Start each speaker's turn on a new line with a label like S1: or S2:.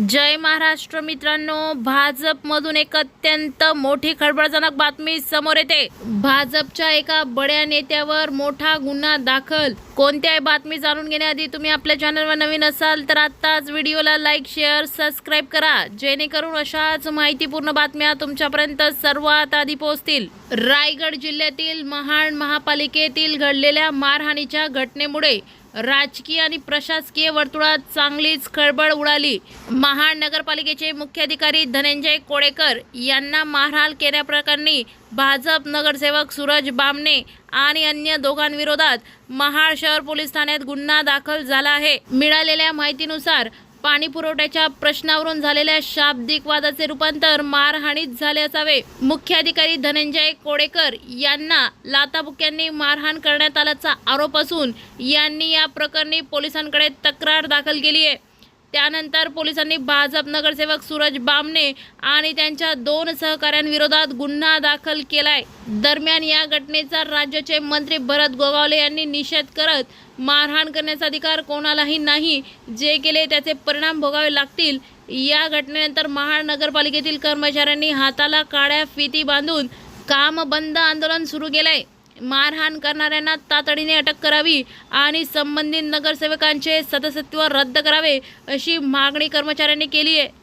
S1: जय महाराष्ट्र मित्रांनो, भाजपमधून एक अत्यंत मोठी खळबळजनक बातमी समोर येते। भाजपच्या एका बड्या नेत्यावर मोठा गुन्हा दाखल। कोणत्याही बातमी जाणून घेण्याआधी तुम्ही आपल्या चॅनलवर नवीन असाल तर आत्ताच व्हिडिओला लाईक, शेअर, सबस्क्राइब करा, जेणेकरून अशाच माहितीपूर्ण बातम्या तुमच्यापर्यंत सर्वात आधी पोहोचतील। रायगड जिल्ह्यातील महाड महापालिकेतील घडलेल्या मारहाणीच्या घटनेमुळे राजकीय आणि प्रशासकीय वर्तुळात चांगलीच खळबळ उडाली। महाड नगरपालिकेचे मुख्याधिकारी धनंजय कोडेकर यांना मारहाण केल्याप्रकरणी भाजप नगरसेवक सूरज बामणे आणि अन्य दोघांविरोधात महाड शहर पोलीस ठाण्यात गुन्हा दाखल झाला आहे। मिळालेल्या माहितीनुसार पाणी पुरवठ्याच्या प्रश्नावरून झालेल्या शाब्दिक वादाचे रूपांतर मारहाणीत झाले असावे। मुख्याधिकारी धनंजय कोडेकर यांना लाथाबुक्क्यांनी मारहाण करण्यात आल्याचा आरोप असून यांनी या प्रकरणी पोलिसांकडे तक्रार दाखल केली आहे। त्यानंतर पोलिसांनी भाजप नगरसेवक सूरज बामणे आणि त्यांच्या 2 सहकाऱ्यांविरोधात गुन्हा दाखल केलाय। दरम्यान या घटनेचा राज्याचे मंत्री भरत गोगावले यांनी निषेध करत मारहाण करण्याचा अधिकार कोणालाही नाही, जे केले त्याचे परिणाम भोगावे लागतील। या घटनेनंतर महाड नगरपालिकेतील कर्मचाऱ्यांनी हाताला काळ्या फिती बांधून काम बंद आंदोलन सुरू केलंय। मारहाण करणाऱ्यांना तातडीने अटक करावी आणि संबंधित नगरसेवकांचे सदस्यत्व रद्द करावे अशी मागणी कर्मचाऱ्यांनी केली आहे।